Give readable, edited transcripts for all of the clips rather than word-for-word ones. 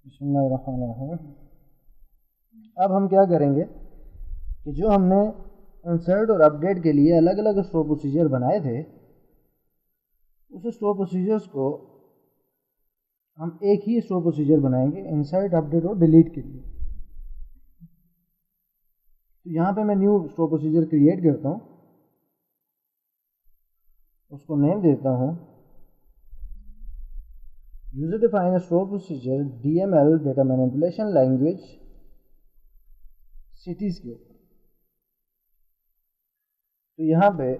बिस्मिल्लाहिर्रहमानिर्रहीम। अब हम क्या करेंगे कि जो हमने इंसर्ट और अपडेट के लिए अलग अलग स्टोर प्रोसीजर बनाए थे, उस स्टोर प्रोसीजर्स को हम एक ही स्टोर प्रोसीजर बनाएंगे इंसर्ट, अपडेट और डिलीट के लिए। तो यहाँ पे मैं न्यू स्टोर प्रोसीजर क्रिएट करता हूँ, उसको नेम देता हूँ user defined store procedure DML data manipulation language cities के ऊपर। तो यहाँ पे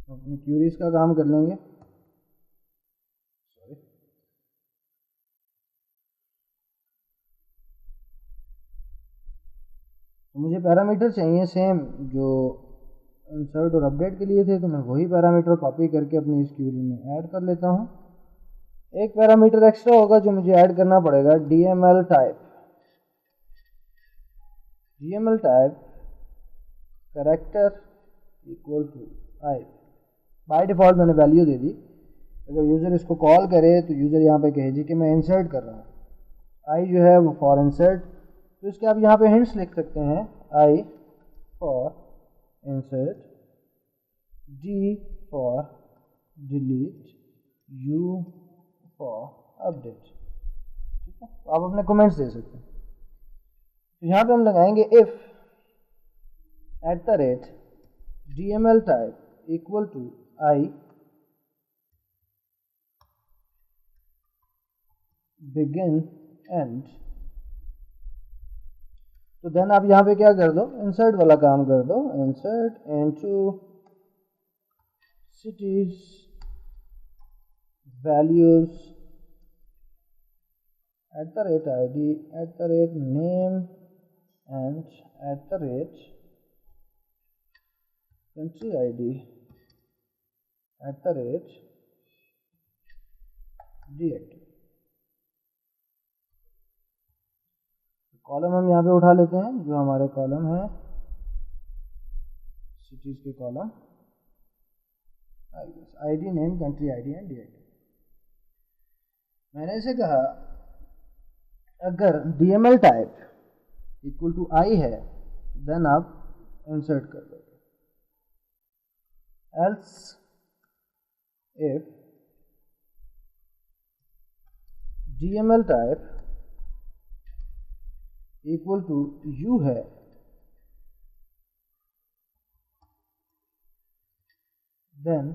अपनी क्यूरीज का काम कर लेंगे। तो मुझे पैरामीटर चाहिए सेम जो इंसर्ट और अपडेट के लिए थे, तो मैं वही पैरामीटर कॉपी करके अपनी इस क्यूरी में ऐड कर लेता हूँ। एक पैरामीटर एक्स्ट्रा होगा जो मुझे ऐड करना पड़ेगा, DML type. DML type character equal to I. By default मैंने वैल्यू दे दी। अगर यूज़र इसको कॉल करे तो यूज़र यहाँ पे कहे जी कि मैं इंसर्ट कर रहा हूँ। आई जो है वो फॉर इंसर्ट, तो इसके आप यहाँ पे हिंट्स लिख सकते हैं, I for insert, D for delete, U for update. ठीक है, तो आप अपने कमेंट्स दे सकते हैं। तो यहाँ पे हम लगाएंगे if @DML type equal to I begin end. तो देन आप यहाँ पे क्या कर दो, इंसर्ट वाला काम कर दो, insert into cities values @ID @name and @country ID @deactive। Column हम यहाँ पे उठा लेते हैं, जो हमारे कॉलम है सिटीज के column, ID name country ID and deactive। मैंने इसे कहा अगर DML type equal to I है देन आप इंसर्ट कर दो, else if DML type equal to U है then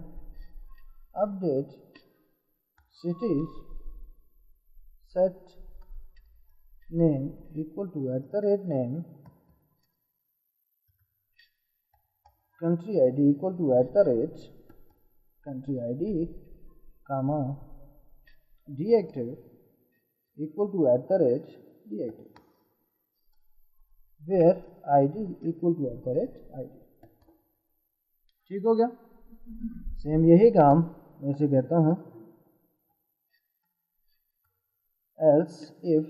update cities set name equal to @name, country ID equal to @country ID, comma deactive equal to @deactive, where ID equal to @ID। ठीक हो गया। Same यही काम मैं इसे कहता हूँ else if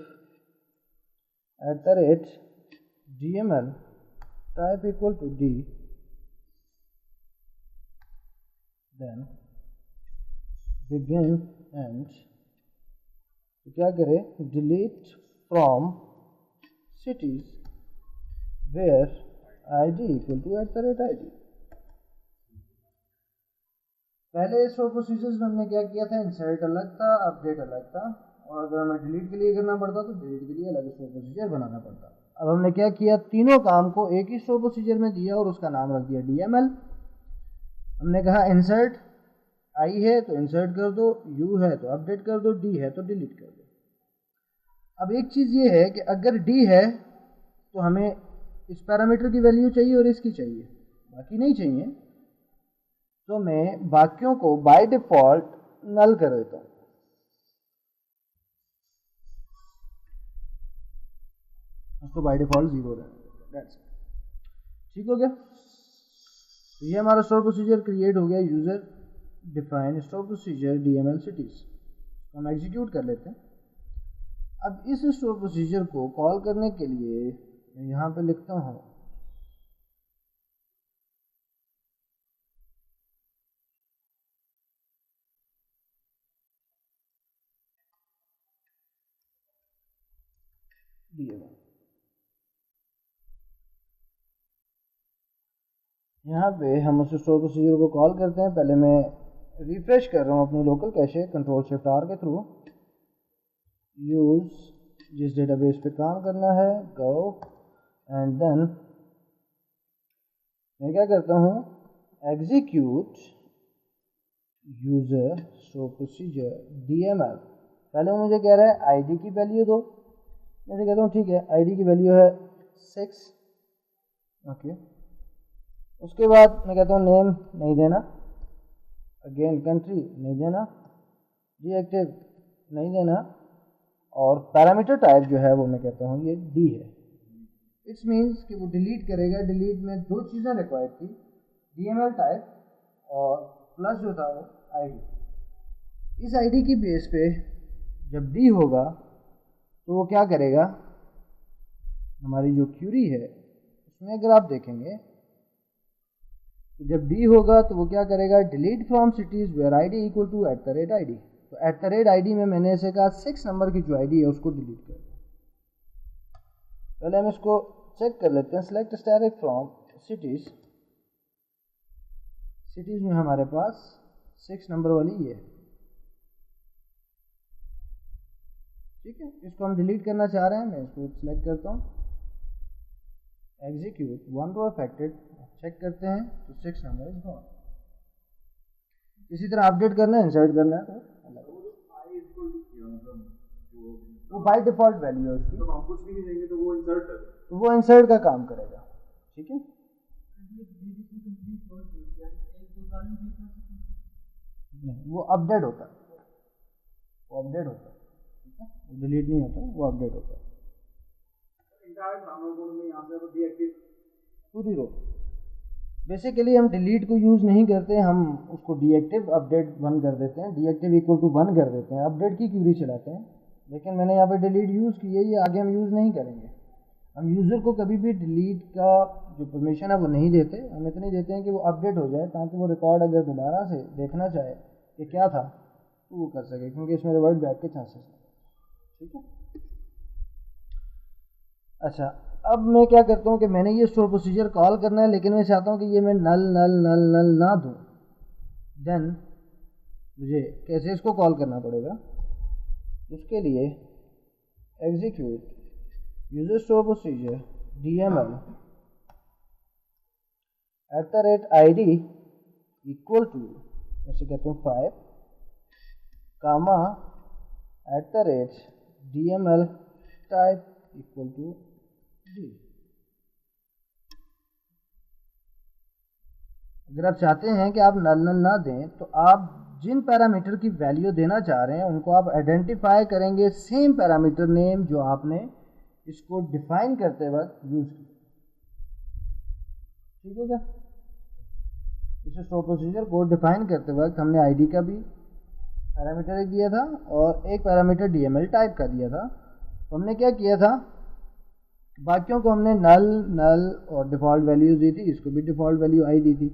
@DML type equal to D, then begin and तो क्या करें, delete from cities where ID equal to @ID। पहले स्टोर प्रोसीजर्स में हमने क्या किया था, इंसर्ट अलग था, अपडेट अलग था, और अगर हमें डिलीट के लिए करना पड़ता तो डिलीट के लिए अलग स्टोर प्रोसीजर बनाना पड़ता। अब हमने क्या किया, तीनों काम को एक ही स्टोर प्रोसीजर में दिया और उसका नाम रख दिया DML। हमने कहा इंसर्ट आई है तो इंसर्ट कर दो, यू है तो अपडेट कर दो, डी है तो डिलीट कर दो। अब एक चीज़ ये है कि अगर डी है तो हमें इस पैरामीटर की वैल्यू चाहिए और इसकी चाहिए, बाकी नहीं चाहिए, तो मैं बाकियों को बाय डिफ़ॉल्ट नल कर देता हूँ। उसको बाय डिफ़ॉल्ट 0 रहने। ठीक हो गया। तो ये हमारा स्टोर प्रोसीजर क्रिएट हो गया, user define store procedure DML cities. हम एग्जीक्यूट कर लेते हैं। अब इस स्टोर प्रोसीजर को कॉल करने के लिए मैं यहाँ पे लिखता हूँ DML। यहाँ पे हम उस स्टोर प्रोसीजर को कॉल करते हैं। पहले मैं रिफ्रेश कर रहा हूँ अपनी local cache control shift R के थ्रू। यूज़ जिस डेटाबेस पे काम करना है गो, एंड देन मैं क्या करता हूँ, execute user store procedure DML। पहले वो मुझे कह रहा है आईडी की वैल्यू दो। मैं से कहता हूँ ठीक है, आईडी की वैल्यू है 6। ओके, उसके बाद मैं कहता हूँ नेम नहीं देना, अगेन कंट्री नहीं देना, डीएक्टिव नहीं देना, और पैरामीटर टाइप जो है वो मैं कहता हूँ ये डी है। इट्स मीन्स कि वो डिलीट करेगा। डिलीट में दो चीज़ें रिक्वायर्ड थी, DML टाइप और प्लस जो था वो आईडी। इस आईडी की बेस पे जब डी होगा तो वो क्या करेगा, हमारी जो क्यूरी है उसमें अगर आप देखेंगे तो जब डी होगा तो वो क्या करेगा, delete from cities where ID equal to @id। तो @id में मैंने ऐसे कहा 6 नंबर की जो आईडी है उसको डिलीट कर दो। पहले हम इसको चेक कर लेते हैं। Select static from cities. Cities में हमारे पास 6 नंबर वाली ये है, ठीक है। इसको हम डिलीट करना चाह रहे हैं, मैं इसको सिलेक्ट करता हूँ, execute one row affected, check करते हैं तो 6 नंबर इज गॉन। इसी तरह अपडेट करना है, इंसर्ट करना है तो वो बाय डिफॉल्ट वैल्यू है उसकी, तो हम कुछ भी नहीं देंगे तो वो इंसर्ट कर, तो वो इंसर्ट का काम करेगा, ठीक है। वो अपडेट होता है, वो अपडेट होता है, ठीक है, वो डिलीट नहीं होता, वो अपडेट होता है। पूरी रो बेसिकली हम डिलीट को यूज़ नहीं करते, हम उसको डीएक्टिव अपडेट 1 कर देते हैं, डीएक्टिव इक्वल टू 1 कर देते हैं, अपडेट की क्यूरी चलाते हैं। लेकिन मैंने यहाँ पे डिलीट यूज़ की है, ये आगे हम यूज़ नहीं करेंगे। हम यूज़र को कभी भी डिलीट का जो परमिशन है वो नहीं देते, हम इतनी देते हैं कि वो अपडेट हो जाए, ताकि वो रिकॉर्ड अगर दोबारा से देखना चाहे कि क्या था तो वो कर सके, क्योंकि इसमें रिवर्ट बैक के चांसेस हैं, ठीक है। अच्छा, अब मैं क्या करता हूँ कि मैंने ये स्टोर प्रोसीजर कॉल करना है, लेकिन मैं चाहता हूँ कि ये मैं नल नल नल नल ना दूँ। देन मुझे कैसे इसको कॉल करना पड़ेगा, उसके लिए execute user store procedure DML @id equal to, ऐसे कहता हूँ 5 comma @DML type equal to G. अगर आप चाहते हैं कि आप नल नल ना दें तो आप जिन पैरामीटर की वैल्यू देना चाह रहे हैं उनको आप आइडेंटिफाई करेंगे सेम पैरामीटर नेम जो आपने इसको डिफाइन करते वक्त यूज किया, ठीक हो गया। इस स्टोर प्रोसीजर को डिफाइन करते वक्त हमने आईडी का भी पैरामीटर एक दिया था और एक पैरामीटर DML टाइप का दिया था। तो हमने क्या किया था, बाकियों को हमने नल नल और डिफ़ॉल्ट वैल्यूज दी थी, इसको भी डिफ़ॉल्ट वैल्यू आई दी थी।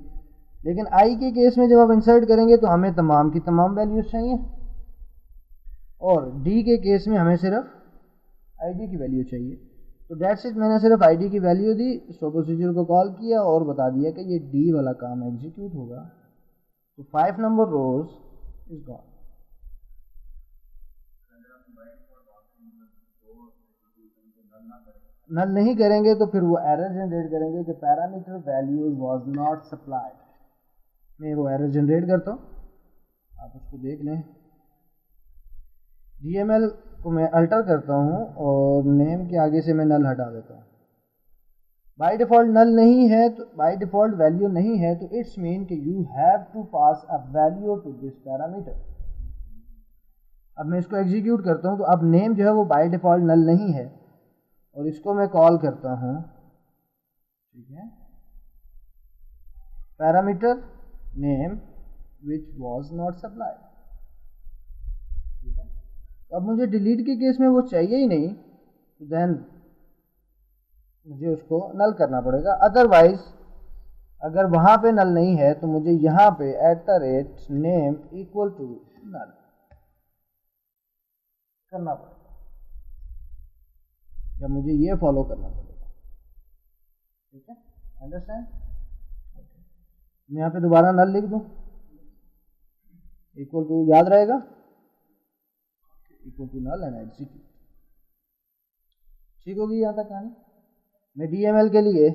लेकिन आई के केस में जब आप इंसर्ट करेंगे तो हमें तमाम की तमाम वैल्यूज चाहिए, और डी के केस में हमें सिर्फ आईडी की वैल्यू चाहिए। तो दैट्स इट, मैंने सिर्फ आईडी की वैल्यू दी, स्टोर प्रोसीजर को कॉल किया और बता दिया कि ये डी वाला काम एग्जीक्यूट होगा। तो 5 नंबर रोज इज गॉन। नल नहीं करेंगे तो फिर वो एरर जनरेट करेंगे कि parameter values was not supplied. मैं वो एरर जनरेट करता हूँ, आप उसको देख लें। DML को मैं अल्टर करता हूँ और नेम के आगे से मैं नल हटा देता हूँ। बाय डिफ़ॉल्ट नल नहीं है, तो बाय डिफ़ॉल्ट वैल्यू नहीं है, तो इट्स मीन कि you have to pass a value to this parameter. अब मैं इसको एग्जीक्यूट करता हूँ, तो अब नेम जो है वो बाय डिफ़ॉल्ट नल नहीं है और इसको मैं कॉल करता हूँ, ठीक है, parameter name which was not supplied, ठीक है। अब मुझे डिलीट के केस में वो चाहिए ही नहीं, तो देन मुझे उसको नल करना पड़ेगा। अदरवाइज अगर वहाँ पे नल नहीं है तो मुझे यहाँ पे @name इक्वल टू नल करना पड़ेगा। या मुझे ये फॉलो करना पड़ेगा। ठीक है, अंडरस्टैंड। मैं यहाँ पे दोबारा नल लिख दूँ, इक्वल टू, याद रहेगा, equal to null and execute. ठीक होगी यहाँ तक कहानी। मैं DML के लिए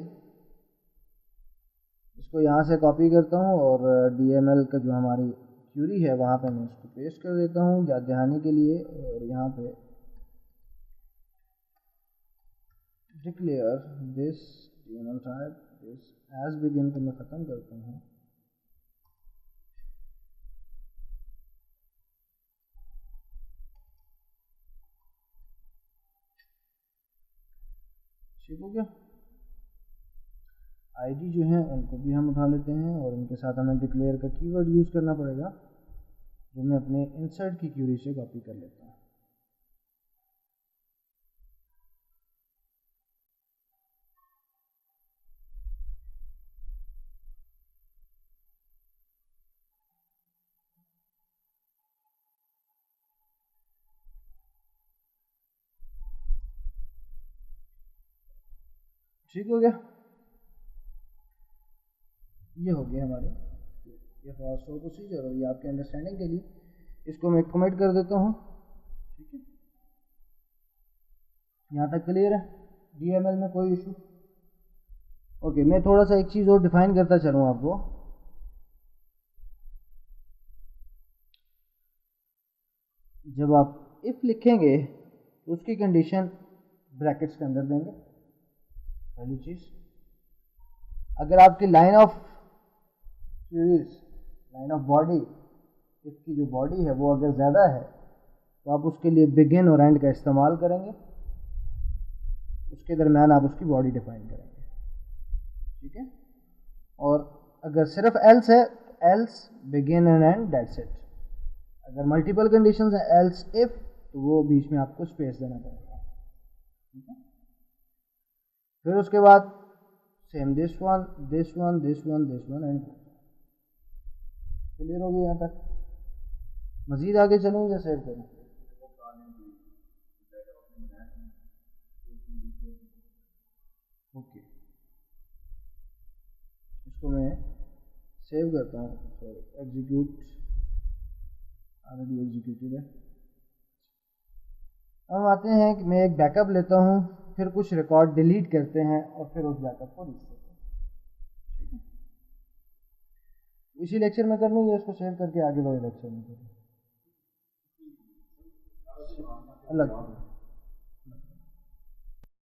इसको यहाँ से कॉपी करता हूँ और DML का जो हमारी क्यूरी है वहाँ पे मैं इसको पेस्ट कर देता हूँ याद दहानी के लिए, और यहाँ पे declare this DML type this as begin को मैं ख़त्म करता हूँ। ठीक हो गया। आईडी जो है उनको भी हम उठा लेते हैं और उनके साथ हमें डिक्लेयर का कीवर्ड यूज़ करना पड़ेगा, जो मैं अपने इंसर्ट की क्यूरी से कॉपी कर लेता हूँ। ठीक हो गया, ये हो गया हमारे ये फॉर स्टोर प्रोसीजर। और ये आपके अंडरस्टैंडिंग के लिए इसको मैं कमेंट कर देता हूँ। ठीक है, यहाँ तक क्लियर है, DML में कोई इशू। ओके, मैं थोड़ा सा एक चीज़ और डिफाइन करता चलूँ आपको। जब आप इफ़ लिखेंगे तो उसकी कंडीशन ब्रैकेट्स के अंदर देंगे, पहली चीज़। अगर आपकी line of queries, line of body, इसकी जो बॉडी है वो अगर ज़्यादा है तो आप उसके लिए बिगिन और एंड का इस्तेमाल करेंगे, उसके दरमियान आप उसकी बॉडी डिफाइन करेंगे। ठीक है, और अगर सिर्फ एल्स है तो else, begin and and, that's it. अगर मल्टीपल कंडीशंस है एल्स इफ, तो वो बीच में आपको स्पेस देना पड़ेगा। ठीक है, फिर उसके बाद same this one this one this one this one and. Clear हो गया यहाँ तक। मजीद आगे चलूँ या सेव करूँ? ओके, इसको मैं सेव करता हूँ, सॉरी एग्जीक्यूट, ऑलरेडी एग्जीक्यूटेड है। हम आते हैं कि मैं एक बैकअप लेता हूँ, फिर कुछ रिकॉर्ड डिलीट करते हैं और फिर उस बैकअप को रिस्टोर करते हैं। ठीक है, इसी लेक्चर में कर लूँ या इसको सेव करके आगे वाले लेक्चर में करूँ? अलग